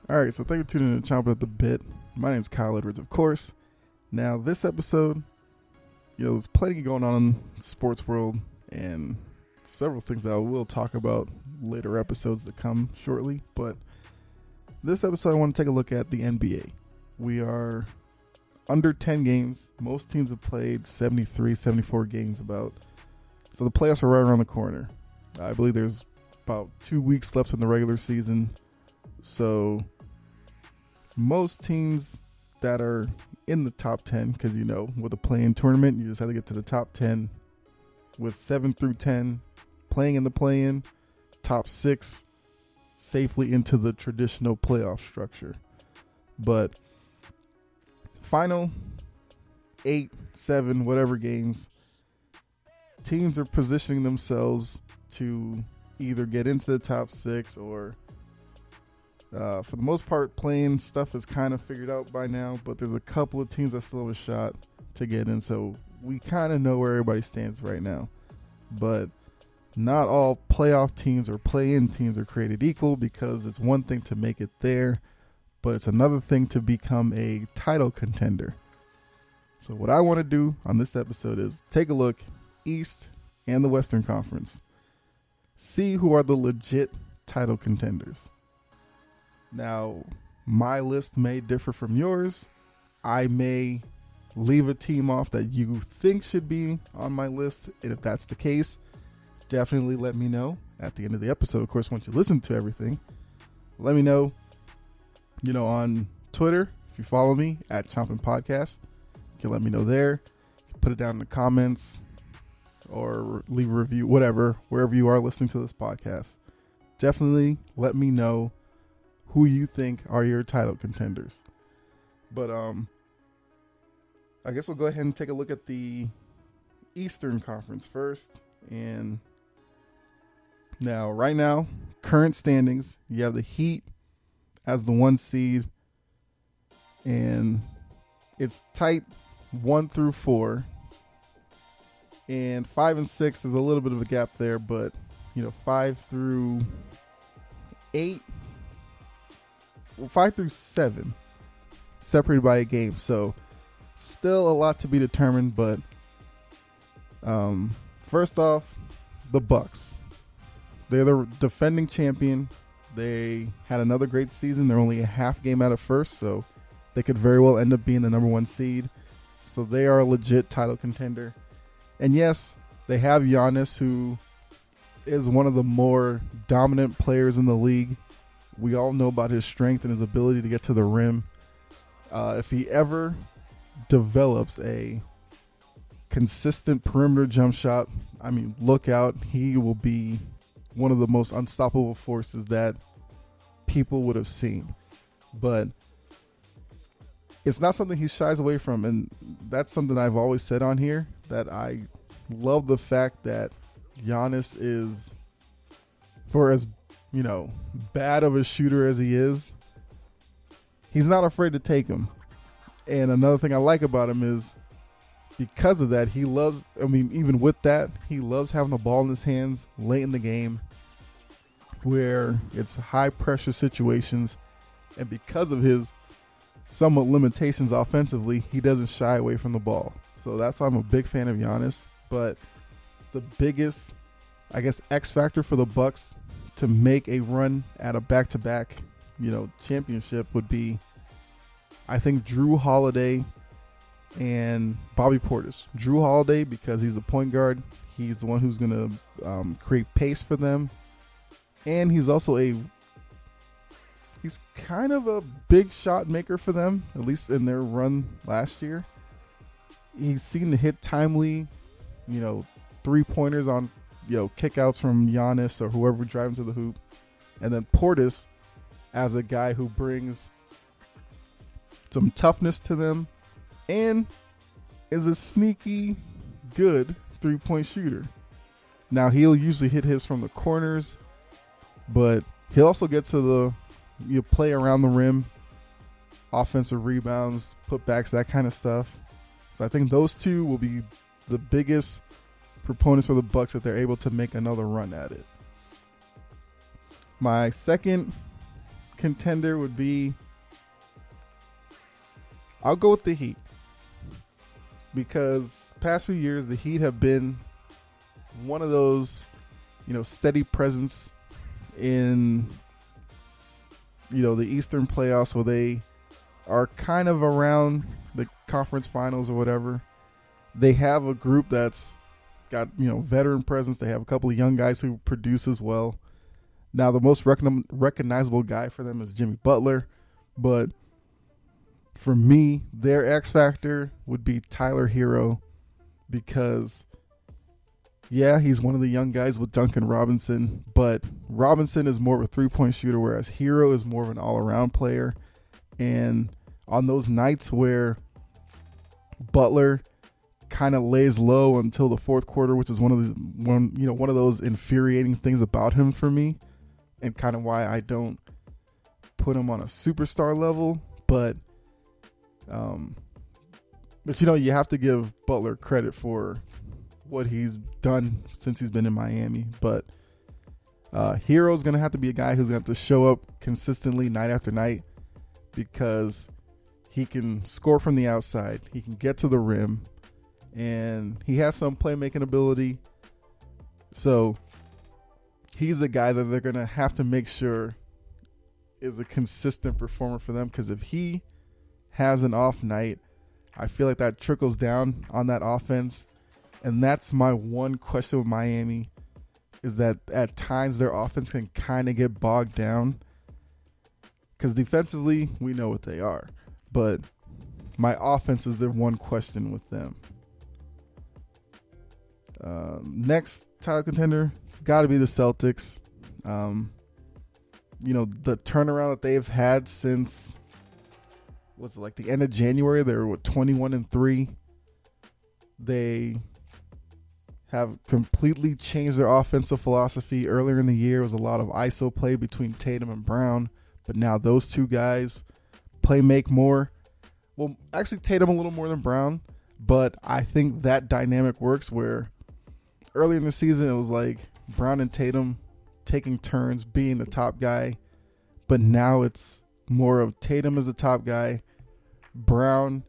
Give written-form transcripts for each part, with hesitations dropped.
All right, so thank you for tuning in to Chomping at the Bit. My name is Kyle Edwards, of course. Now, this episode, there's plenty going on in the sports world and several things that I will talk about later episodes that come shortly. But this episode, I want to take a look at the NBA. We are under 10 games. Most teams have played 73, 74 games about. So the playoffs are right around the corner. I believe there's about 2 weeks left in the regular season. So most teams that are in the top 10, because with a play-in tournament, you just have to get to the top 10 with 7 through 10 playing in the play-in, top 6 safely into the traditional playoff structure. But final 8, 7, whatever games, teams are positioning themselves to either get into the top 6 or for the most part, playing stuff is kind of figured out by now, but there's a couple of teams that still have a shot to get in, so we kind of know where everybody stands right now. But not all playoff teams or play-in teams are created equal, because it's one thing to make it there, but it's another thing to become a title contender. So what I want to do on this episode is take a look East and the Western Conference. See who are the legit title contenders. Now, my list may differ from yours. I may leave a team off that you think should be on my list. And if that's the case, definitely let me know at the end of the episode. Of course, once you listen to everything, let me know, on Twitter. If you follow me at Chompin' Podcast, you can let me know there. You can put it down in the comments or leave a review, whatever, wherever you are listening to this podcast. Definitely let me know who you think are your title contenders. But I guess we'll go ahead and take a look at the Eastern Conference first. And now, right now, current standings, you have the Heat as the 1 seed, and it's tight 1 through 4. And 5 and 6, there's a little bit of a gap there, but 5 through 8. 5 through 7 separated by a game, so still a lot to be determined. But first off, the Bucks, they're the defending champion. They had another great season. They're only a half game out of first, so they could very well end up being the number 1 seed. So they are a legit title contender. And yes, they have Giannis, who is one of the more dominant players in the league. We all know about his strength and his ability to get to the rim. If he ever develops a consistent perimeter jump shot, look out. He will be one of the most unstoppable forces that people would have seen. But it's not something he shies away from, and that's something I've always said on here, that I love the fact that Giannis is, for as bad of a shooter as he is, he's not afraid to take him. And another thing I like about him is, because of that, he loves, even with that, he loves having the ball in his hands late in the game where it's high pressure situations. And because of his somewhat limitations offensively, he doesn't shy away from the ball. So that's why I'm a big fan of Giannis. But the biggest, X factor for the Bucks to make a run at a back-to-back, championship would be, I think, Drew Holiday and Bobby Portis. Drew Holiday, because he's the point guard. He's the one who's going to create pace for them. And he's also he's kind of a big shot maker for them, at least in their run last year. He seemed to hit timely, 3-pointers on kickouts from Giannis or whoever drives to the hoop. And then Portis as a guy who brings some toughness to them and is a sneaky good 3-point shooter. Now, he'll usually hit his from the corners, but he'll also get to the play around the rim, offensive rebounds, putbacks, that kind of stuff. So I think those two will be the biggest proponents for the Bucks if they're able to make another run at it. My second contender would be, I'll go with the Heat. Because past few years, the Heat have been one of those, steady presence in, the Eastern playoffs where they are kind of around the conference finals or whatever. They have a group that's got, veteran presence. They have a couple of young guys who produce as well. Now, the most recognizable guy for them is Jimmy Butler. But for me, their X factor would be Tyler Hero, because, yeah, he's one of the young guys with Duncan Robinson, but Robinson is more of a three-point shooter, whereas Hero is more of an all-around player. And on those nights where Butler kind of lays low until the fourth quarter, which is one of those infuriating things about him for me, and kind of why I don't put him on a superstar level, but you have to give Butler credit for what he's done since he's been in Miami. But Hero's going to have to be a guy who's going to have to show up consistently night after night, because he can score from the outside, he can get to the rim, and he has some playmaking ability. So he's a guy that they're going to have to make sure is a consistent performer for them, because if he has an off night, I feel like that trickles down on that offense. And that's my one question with Miami, is that at times their offense can kind of get bogged down, because defensively we know what they are, but my offense is the one question with them. Next title contender, got to be the Celtics. The turnaround that they've had since, was it like the end of January? They were 21-3. They have completely changed their offensive philosophy. Earlier in the year, it was a lot of ISO play between Tatum and Brown, but now those two guys make more. Well, actually Tatum a little more than Brown, but I think that dynamic works where early in the season it was like Brown and Tatum taking turns being the top guy, but now it's more of Tatum as the top guy, Brown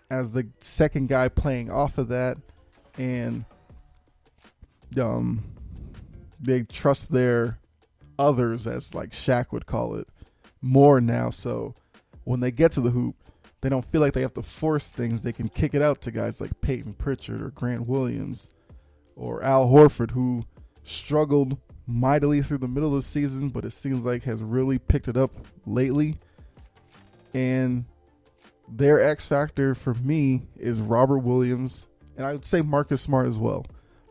as the second guy playing off of that, and they trust their others, as like Shaq would call it, more now. So when they get to the hoop, they don't feel like they have to force things. They can kick it out to guys like Peyton Pritchard or Grant Williams or Al Horford, who struggled mightily through the middle of the season, but it seems like has really picked it up lately. And their X factor for me is Robert Williams, and I would say Marcus Smart as well.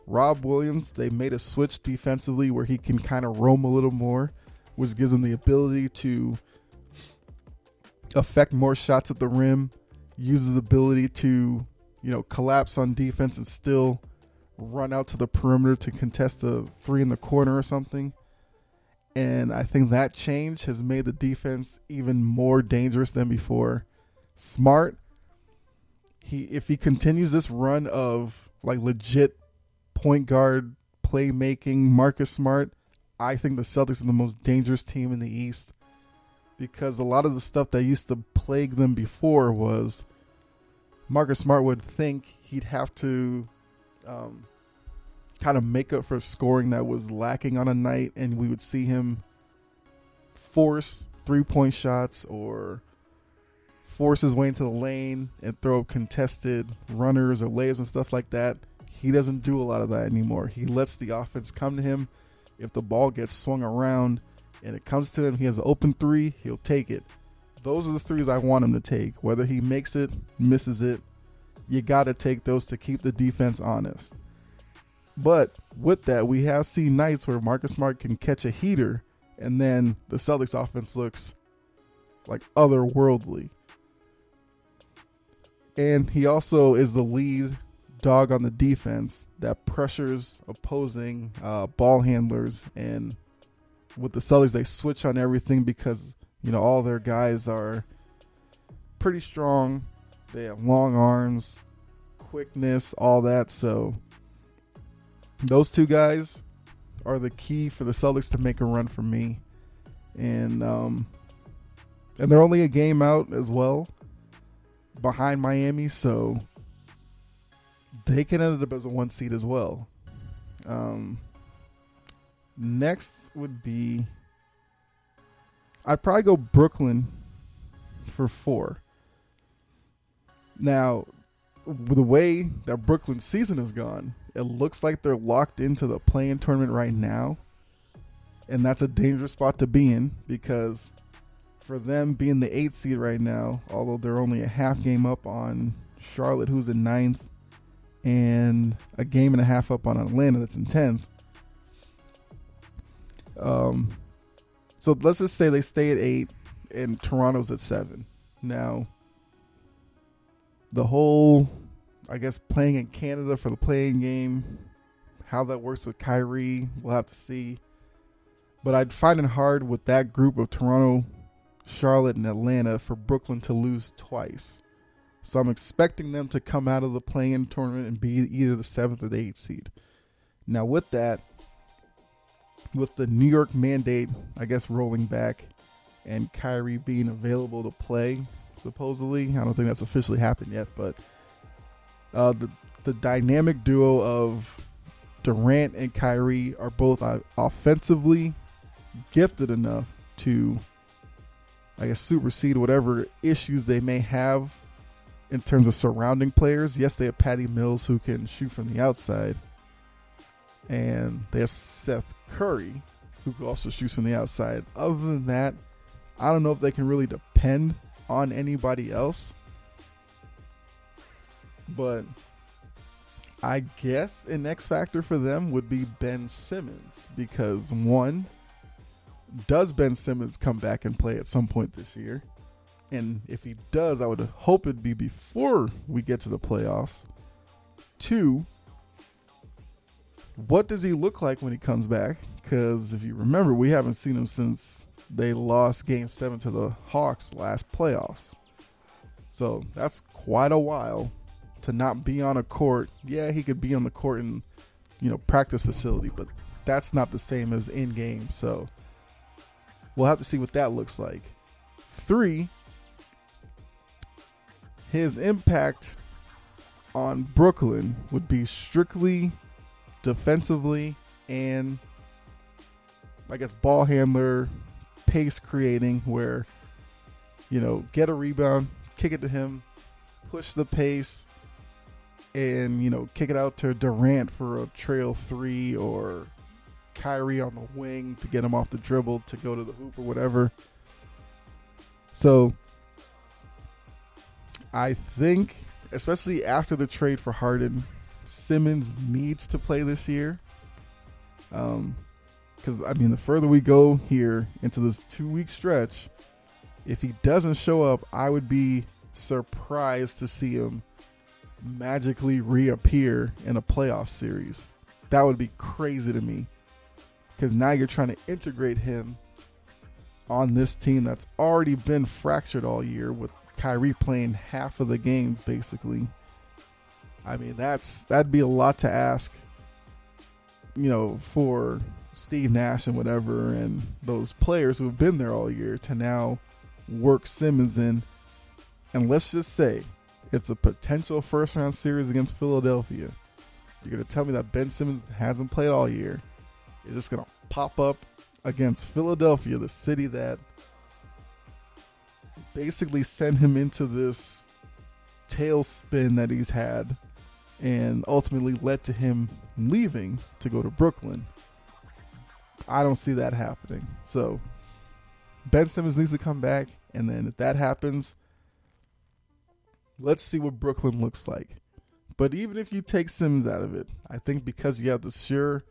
Rob Williams, they made a switch defensively where he can kind of roam a little more, which gives him the ability to affect more shots at the rim, uses the ability to, collapse on defense and still run out to the perimeter to contest the three in the corner or something. And I think that change has made the defense even more dangerous than before. Smart, if he continues this run of like legit point guard playmaking, Marcus Smart, I think the Celtics are the most dangerous team in the East, because a lot of the stuff that used to plague them before was Marcus Smart would think he'd have to kind of make up for scoring that was lacking on a night, and we would see him force three-point shots or force his way into the lane and throw contested runners or layups and stuff like that. He doesn't do a lot of that anymore. He lets the offense come to him. If the ball gets swung around and it comes to him, he has an open three, he'll take it. Those are the threes I want him to take. Whether he makes it, misses it, you got to take those to keep the defense honest. But with that, we have seen nights where Marcus Smart can catch a heater, and then the Celtics offense looks like otherworldly. And he also is the lead dog on the defense that pressures opposing ball handlers. And with the Celtics, they switch on everything because, all their guys are pretty strong. They have long arms, quickness, all that. So those two guys are the key for the Celtics to make a run for me. And And they're only a game out as well behind Miami, so they can end up as a 1 seed as well. Next would be, I'd probably go Brooklyn for 4. Now, with the way that Brooklyn's season has gone, it looks like they're locked into the play-in tournament right now. And that's a dangerous spot to be in, because for them being the 8th seed right now, although they're only a half game up on Charlotte, who's in 9th, and a game and a half up on Atlanta that's in 10th. So let's just say they stay at 8 and Toronto's at 7. Now, the whole, I guess, playing in Canada for the play-in game, how that works with Kyrie, we'll have to see. But I'd find it hard with that group of Toronto, Charlotte, and Atlanta for Brooklyn to lose twice. So I'm expecting them to come out of the play-in tournament and be either the 7th or the 8th seed. Now with that, with the New York mandate, I guess, rolling back and Kyrie being available to play, supposedly, I don't think that's officially happened yet, but the dynamic duo of Durant and Kyrie are both offensively gifted enough to, I guess, supersede whatever issues they may have in terms of surrounding players. Yes, they have Patty Mills, who can shoot from the outside, and they have Seth Curry, who also shoots from the outside. Other than that, I don't know if they can really depend on anybody else. But I guess an X factor for them would be Ben Simmons, because one, does Ben Simmons come back and play at some point this year? And if he does, I would hope it'd be before we get to the playoffs. 2, what does he look like when he comes back? Because if you remember, we haven't seen him since they lost Game 7 to the Hawks last playoffs. So that's quite a while to not be on a court. Yeah, he could be on the court in, practice facility, but that's not the same as in game. So we'll have to see what that looks like. 3, his impact on Brooklyn would be strictly defensively and, I guess, ball handler, pace creating, where, get a rebound, kick it to him, push the pace, and, kick it out to Durant for a trail 3, or Kyrie on the wing to get him off the dribble to go to the hoop or whatever. So I think, especially after the trade for Harden, Simmons needs to play this year. Because, the further we go here into this 2-week stretch, if he doesn't show up, I would be surprised to see him magically reappear in a playoff series. That would be crazy to me, because now you're trying to integrate him on this team that's already been fractured all year, with Kyrie playing half of the games basically. That'd be a lot to ask, for Steve Nash and whatever, and those players who have been there all year, to now work Simmons in. And let's just say it's a potential first-round series against Philadelphia. You're going to tell me that Ben Simmons hasn't played all year, is just going to pop up against Philadelphia, the city that basically sent him into this tailspin that he's had, and ultimately led to him leaving to go to Brooklyn. I don't see that happening. So Ben Simmons needs to come back, and then if that happens, let's see what Brooklyn looks like. But even if you take Simmons out of it, I think because you have the sure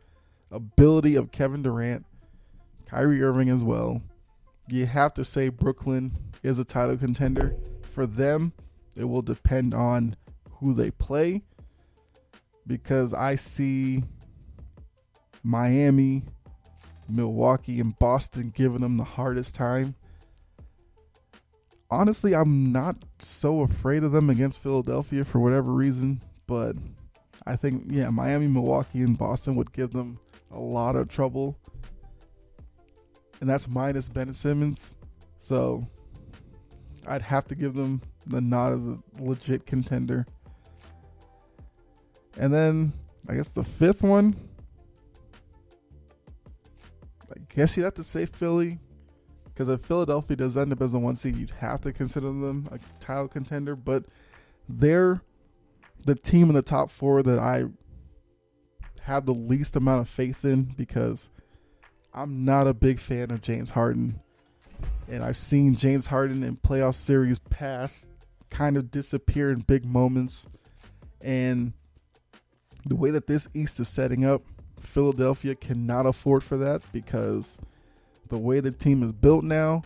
ability of Kevin Durant, Kyrie Irving as well, you have to say Brooklyn is a title contender. For them, it will depend on who they play, because I see Miami, Milwaukee, and Boston giving them the hardest time. Honestly, I'm not so afraid of them against Philadelphia for whatever reason, but I think, Miami, Milwaukee, and Boston would give them a lot of trouble. And that's minus Ben Simmons. So I'd have to give them the nod as a legit contender. And then I guess the fifth one, I guess you'd have to say Philly. Because if Philadelphia does end up as the 1 seed, you'd have to consider them a title contender. But they're the team in the top 4 that I have the least amount of faith in, because I'm not a big fan of James Harden. And I've seen James Harden in playoff series past kind of disappear in big moments. And the way that this East is setting up, Philadelphia cannot afford for that, because the way the team is built now,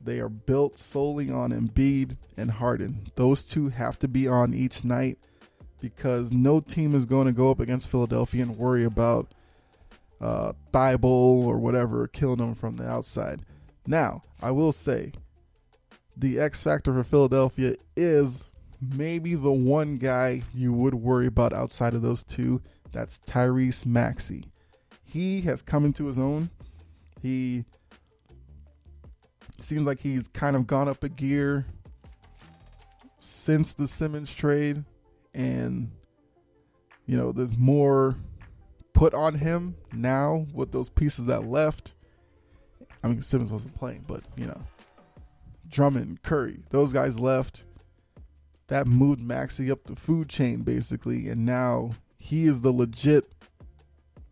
they are built solely on Embiid and Harden. Those two have to be on each night, because no team is going to go up against Philadelphia and worry about Thibault or whatever killing them from the outside. Now, I will say, the X factor for Philadelphia is maybe the one guy you would worry about outside of those two. That's Tyrese Maxey. He has come into his own. He seems like he's kind of gone up a gear since the Simmons trade, and there's more put on him now with those pieces that left. I mean, Simmons wasn't playing, but Drummond, Curry, those guys left. That moved Maxey up the food chain basically, and now he is the legit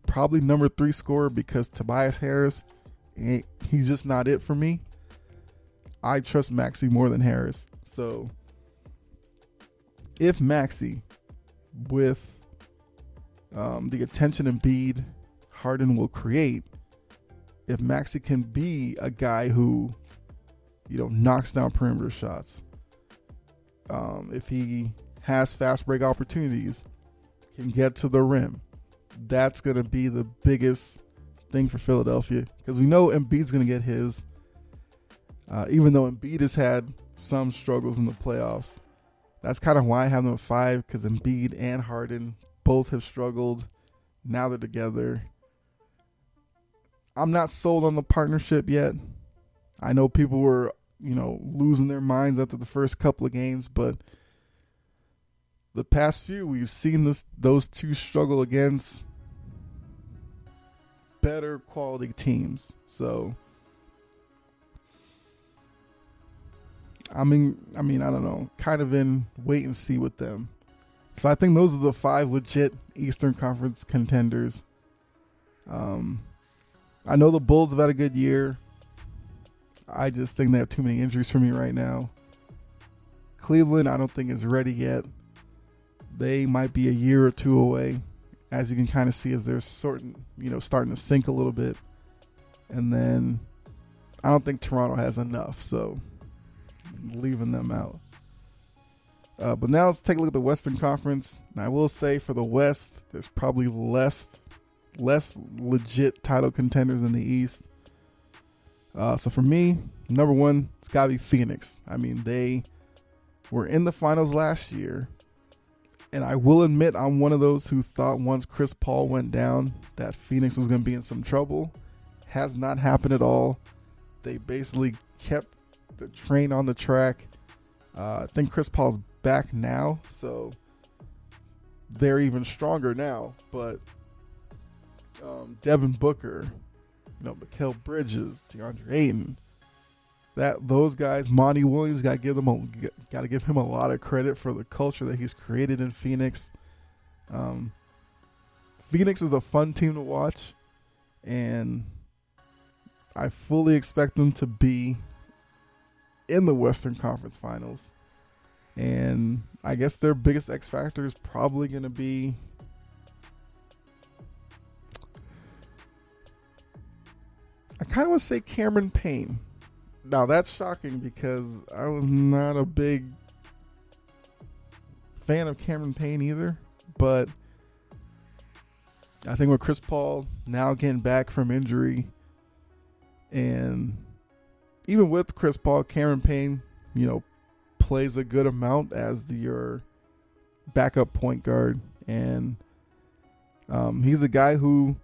probably number 3 scorer, because Tobias Harris, he's just not it for me. I trust Maxey more than Harris. So if Maxey, with the attention Embiid, Harden will create, if Maxey can be a guy who, knocks down perimeter shots, if he has fast break opportunities, can get to the rim, that's going to be the biggest thing for Philadelphia, because we know Embiid's going to get his. Even though Embiid has had some struggles in the playoffs, that's kind of why I have them at 5, because Embiid and Harden both have struggled. Now they're together. I'm not sold on the partnership yet. I know people were, losing their minds after the first couple of games, but the past few, we've seen those two struggle against better quality teams. So I mean, I don't know, kind of in wait and see with them. So I think those are the 5 legit Eastern Conference contenders. I know the Bulls have had a good year. I just think they have too many injuries for me right now. Cleveland, I don't think is ready yet. They might be a year or 2 away, as you can kind of see as they're starting to sink a little bit. And then I don't think Toronto has enough, so leaving them out. But now let's take a look at the Western Conference. And I will say for the West, there's probably less legit title contenders in the East. So for me, number 1, it's got to be Phoenix. I mean, they were in the finals last year. And I will admit, I'm one of those who thought once Chris Paul went down that Phoenix was going to be in some trouble. Has not happened at all. They basically kept the train on the track. I think Chris Paul's back now, so they're even stronger now. But Devin Booker, Mikal Bridges, DeAndre Ayton, those guys, Monty Williams, got to give him a lot of credit for the culture that he's created in Phoenix. Phoenix is a fun team to watch, and I fully expect them to be in the Western Conference Finals. And I guess their biggest X factor is probably going to be I kind of want to say Cameron Payne. Now, that's shocking because I was not a big fan of Cameron Payne either. But I think with Chris Paul now getting back from injury, and even with Chris Paul, Cameron Payne, plays a good amount as your backup point guard. And he's a guy who,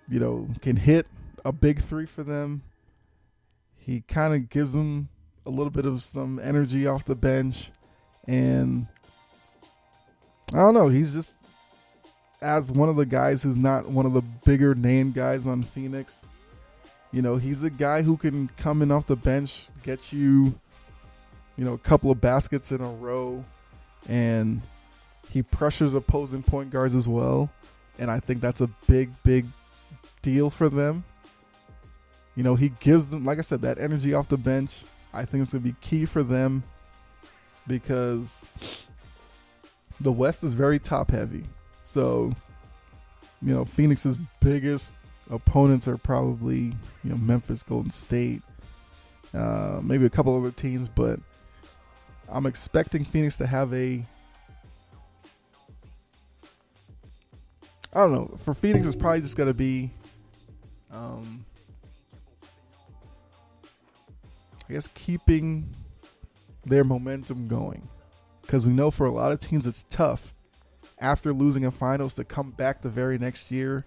can hit a big three for them. He kind of gives them a little bit of some energy off the bench. And I don't know, he's just, as one of the guys who's not one of the bigger name guys on Phoenix, he's a guy who can come in off the bench, get you, a couple of baskets in a row, and he pressures opposing point guards as well. And I think that's a big, big deal for them. He gives them, like I said, that energy off the bench. I think it's going to be key for them because the West is very top heavy. So, Phoenix's biggest opponents are probably, Memphis, Golden State, maybe a couple other teams, but I'm expecting Phoenix to have I don't know. For Phoenix, it's probably just going to be, I guess, keeping their momentum going. Because we know for a lot of teams it's tough after losing a finals to come back the very next year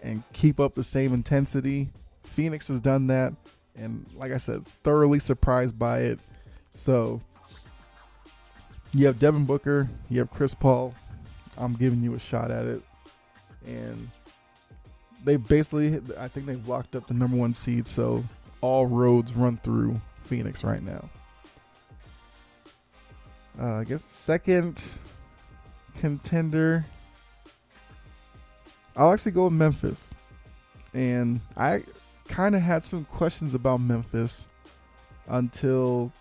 and keep up the same intensity. Phoenix has done that, and like I said, thoroughly surprised by it. So you have Devin Booker, you have Chris Paul. I'm giving you a shot at it. And they basically, I think they've locked up the number 1 seed, so all roads run through Phoenix right now. I guess second contender, I'll actually go with Memphis. And I kind of had some questions about Memphis until,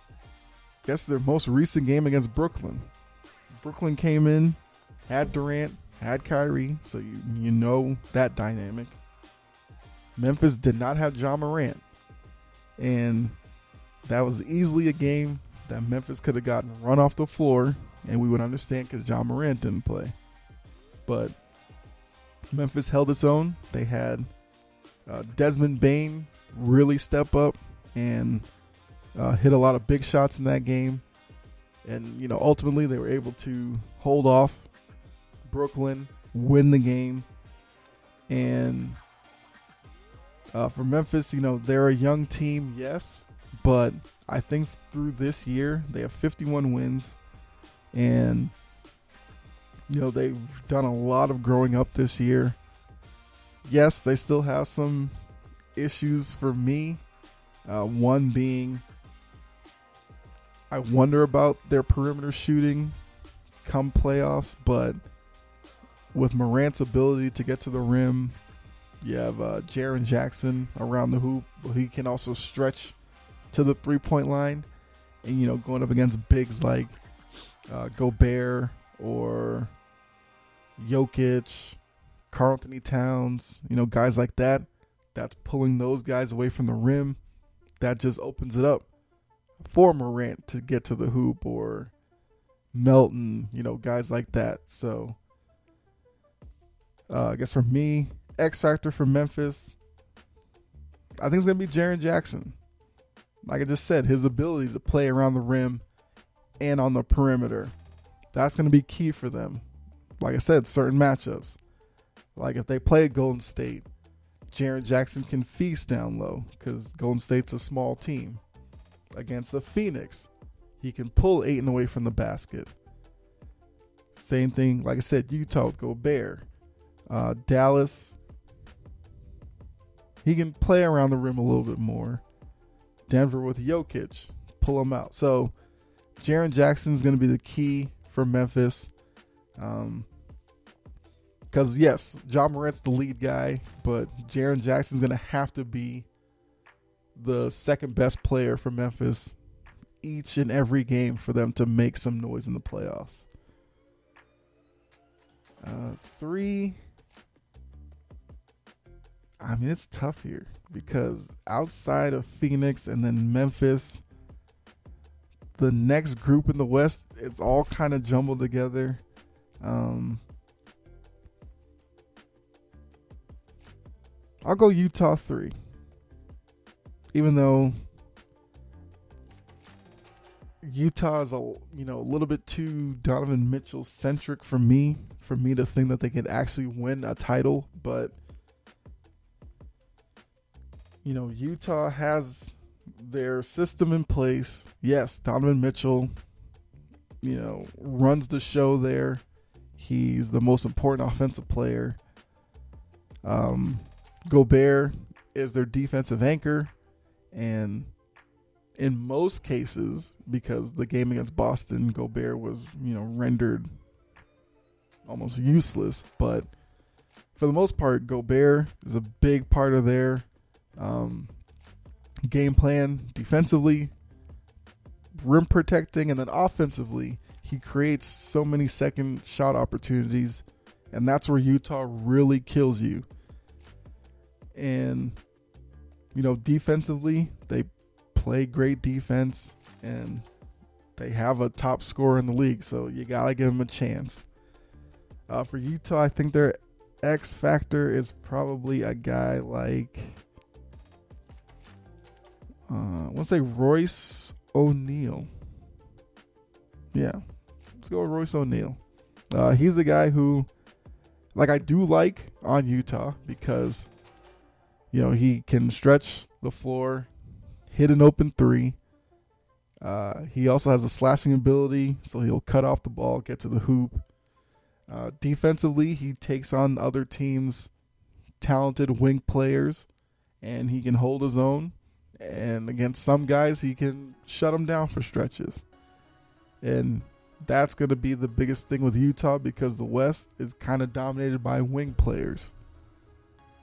I guess, their most recent game against Brooklyn. Brooklyn came in, had Durant, had Kyrie, so you know that dynamic. Memphis did not have Ja Morant. And that was easily a game that Memphis could have gotten run off the floor, and we would understand because Ja Morant didn't play. But Memphis held its own. They had Desmond Bane really step up and hit a lot of big shots in that game. And, ultimately they were able to hold off Brooklyn, win the game. And for Memphis, they're a young team, yes, but I think through this year they have 51 wins, and they've done a lot of growing up this year. Yes, they still have some issues for me. One being, I wonder about their perimeter shooting come playoffs, but with Morant's ability to get to the rim, you have Jaron Jackson around the hoop, but he can also stretch to the three-point line. And, going up against bigs like Gobert or Jokic, Karl-Anthony Towns, guys like that, that's pulling those guys away from the rim. That just opens it up for Morant to get to the hoop, or Melton, guys like that. So I guess for me, X factor for Memphis, I think it's going to be Jaron Jackson. Like I just said, his ability to play around the rim and on the perimeter, that's going to be key for them. Like I said, certain matchups. Like if they play Golden State, Jaron Jackson can feast down low because Golden State's a small team. Against the Phoenix, he can pull Ayton away from the basket. Same thing, like I said, Utah with Gobert. Dallas, he can play around the rim a little bit more. Denver with Jokic, pull him out. So Jaron Jackson is going to be the key for Memphis. Because, yes, Ja Morant's the lead guy, but Jaron Jackson's going to have to be the second best player for Memphis each and every game for them to make some noise in the playoffs. 3, I mean, it's tough here because outside of Phoenix and then Memphis, the next group in the West, it's all kind of jumbled together. I'll go Utah 3. Even though Utah is a little bit too Donovan Mitchell centric for me to think that they could actually win a title, but Utah has their system in place. Yes, Donovan Mitchell, runs the show there. He's the most important offensive player. Gobert is their defensive anchor. And in most cases, because the game against Boston, Gobert was, rendered almost useless. But for the most part, Gobert is a big part of their game plan defensively, rim protecting, and then offensively, he creates so many second shot opportunities, and that's where Utah really kills you. And, defensively, they play great defense, and they have a top scorer in the league, so you got to give them a chance. For Utah, I think their X factor is probably a guy like, I want to say Royce O'Neal. Yeah, let's go with Royce O'Neal. He's the guy who, I do like on Utah because, he can stretch the floor, hit an open three. He also has a slashing ability, so he'll cut off the ball, get to the hoop. Defensively, he takes on other teams' talented wing players, and he can hold his own. And against some guys, he can shut them down for stretches. And that's going to be the biggest thing with Utah because the West is kind of dominated by wing players.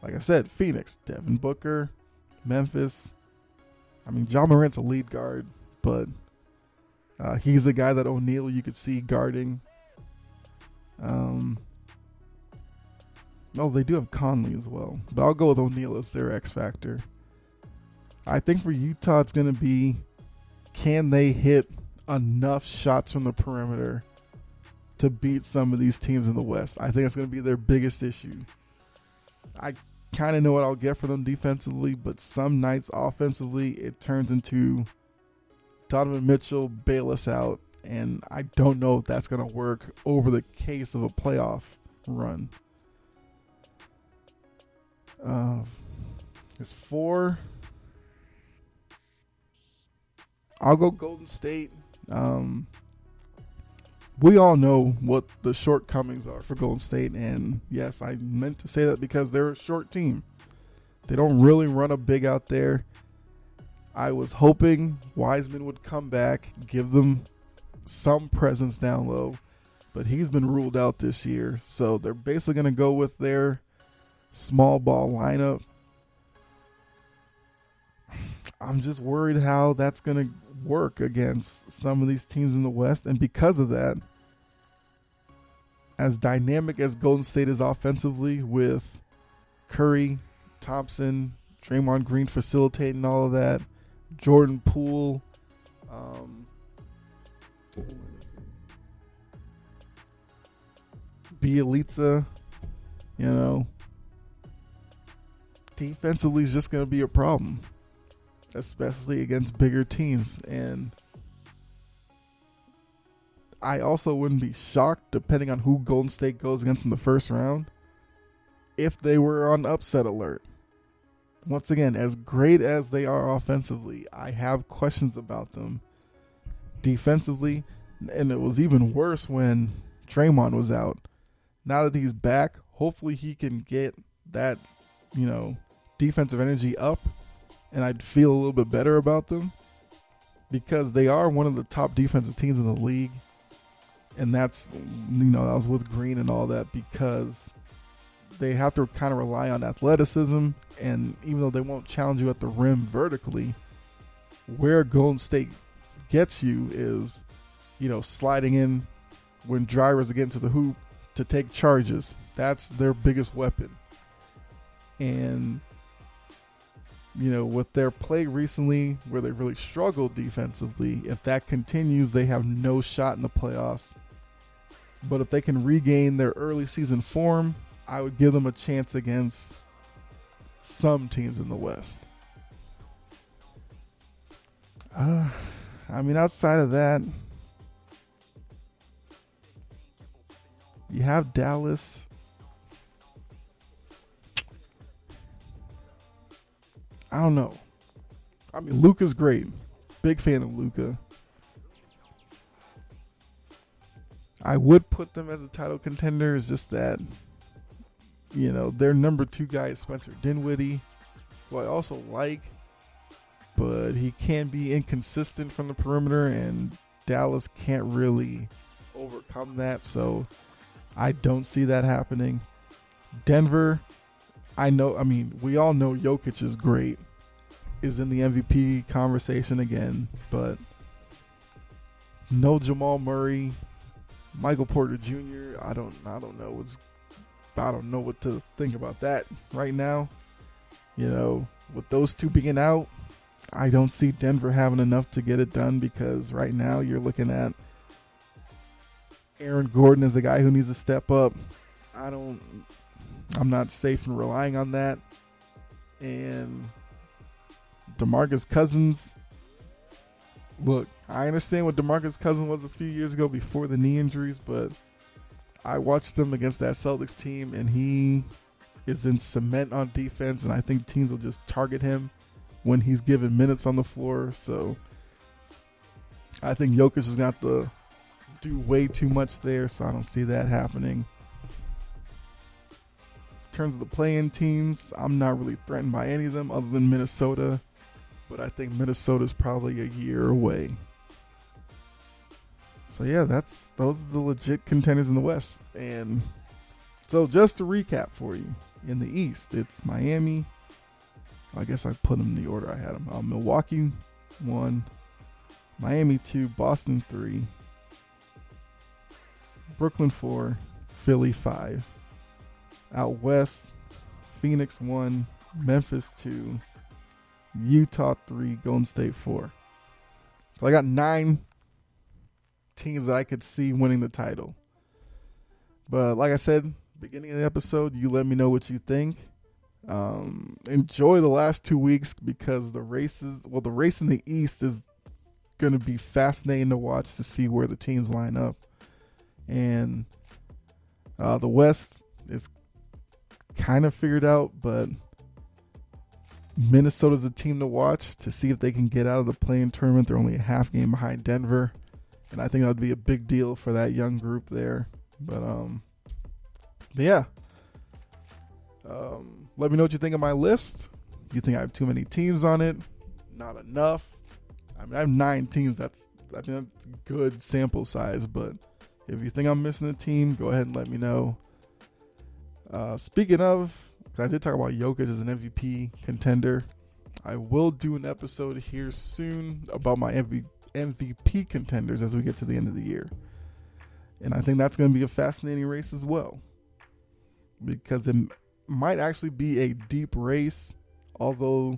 Like I said, Phoenix, Devin Booker, Memphis. Ja Morant's a lead guard, but he's the guy that O'Neal you could see guarding. No, they do have Conley as well, but I'll go with O'Neal as their X factor. I think for Utah, it's going to be, can they hit enough shots from the perimeter to beat some of these teams in the West? I think it's going to be their biggest issue. I kind of know what I'll get for them defensively, but some nights offensively, it turns into Donovan Mitchell bail us out, and I don't know if that's going to work over the case of a playoff run. It's 4. I'll go Golden State. We all know what the shortcomings are for Golden State, and yes, I meant to say that because they're a short team. They don't really run a big out there. I was hoping Wiseman would come back, give them some presence down low, but he's been ruled out this year, so they're basically going to go with their small ball lineup. I'm just worried how that's going to work against some of these teams in the West. And because of that, as dynamic as Golden State is offensively with Curry, Thompson, Draymond Green facilitating all of that, Jordan Poole, Bielitsa, defensively is just going to be a problem, especially against bigger teams. And I also wouldn't be shocked, depending on who Golden State goes against in the first round, if they were on upset alert. Once again, as great as they are offensively, I have questions about them defensively, and it was even worse when Draymond was out. Now that he's back, hopefully he can get that, defensive energy up, and I'd feel a little bit better about them because they are one of the top defensive teams in the league. And that's, that was with Green and all that, because they have to kind of rely on athleticism. And even though they won't challenge you at the rim vertically, where Golden State gets you is, sliding in when drivers are getting to the hoop to take charges. That's their biggest weapon. And, with their play recently where they really struggled defensively, if that continues, they have no shot in the playoffs. But if they can regain their early season form, I would give them a chance against some teams in the West. Outside of that, you have Dallas. I don't know. I mean, Luka's great. Big fan of Luka. I would put them as a title contender. It's just that, their number 2 guy is Spencer Dinwiddie, who I also like, but he can be inconsistent from the perimeter, and Dallas can't really overcome that, so I don't see that happening. Denver, we all know Jokic is great, is in the MVP conversation again, but no Jamal Murray, Michael Porter Jr. I don't know what to think about that right now. With those two being out, I don't see Denver having enough to get it done, because right now you're looking at Aaron Gordon as the guy who needs to step up. I'm not safe in relying on that. And DeMarcus Cousins, look, I understand what DeMarcus Cousins was a few years ago before the knee injuries, but I watched him against that Celtics team, and he is in cement on defense, and I think teams will just target him when he's given minutes on the floor. So I think Jokic is going to have to do way too much there, so I don't see that happening. In terms of the play-in teams, I'm not really threatened by any of them other than Minnesota, but I think Minnesota's probably a year away. So yeah, those are the legit contenders in the West. And so just to recap for you, in the East, it's Miami. I guess I put them in the order I had them. Milwaukee 1, Miami 2, Boston 3, Brooklyn 4, Philly 5. Out West, Phoenix 1, Memphis 2, Utah 3, Golden State 4. So I got 9 teams that I could see winning the title. But like I said, beginning of the episode, you let me know what you think. Enjoy the last 2 weeks, because the race in the East is going to be fascinating to watch to see where the teams line up. And the West is kind of figured out, but Minnesota's a team to watch to see if they can get out of the play-in tournament. They're only a half game behind Denver, and I think that would be a big deal for that young group there. But yeah. Let me know what you think of my list. Do you think I have too many teams on it? Not enough? I mean, I have 9 teams. That's a good sample size, but if you think I'm missing a team, go ahead and let me know. Speaking of, I did talk about Jokic as an MVP contender. I will do an episode here soon about my MVP contenders as we get to the end of the year. And I think that's going to be a fascinating race as well, because it might actually be a deep race, although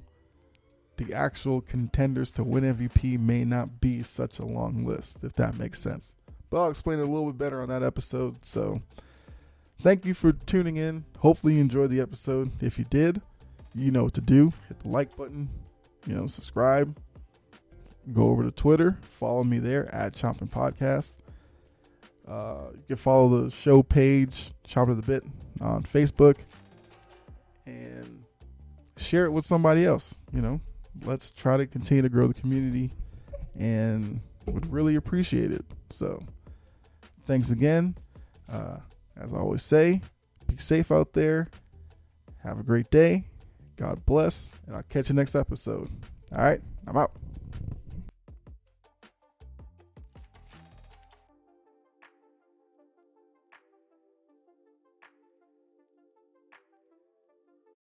the actual contenders to win MVP may not be such a long list, if that makes sense. But I'll explain it a little bit better on that episode. So thank you for tuning in. Hopefully you enjoyed the episode. If you did, you know what to do. Hit the like button, subscribe. Go over to Twitter. Follow me there at Chompin' Podcast. You can follow the show page, Chop to the Bit, on Facebook. And share it with somebody else. Let's try to continue to grow the community, and would really appreciate it. So thanks again. As I always say, be safe out there. Have a great day. God bless. And I'll catch you next episode. All right. I'm out.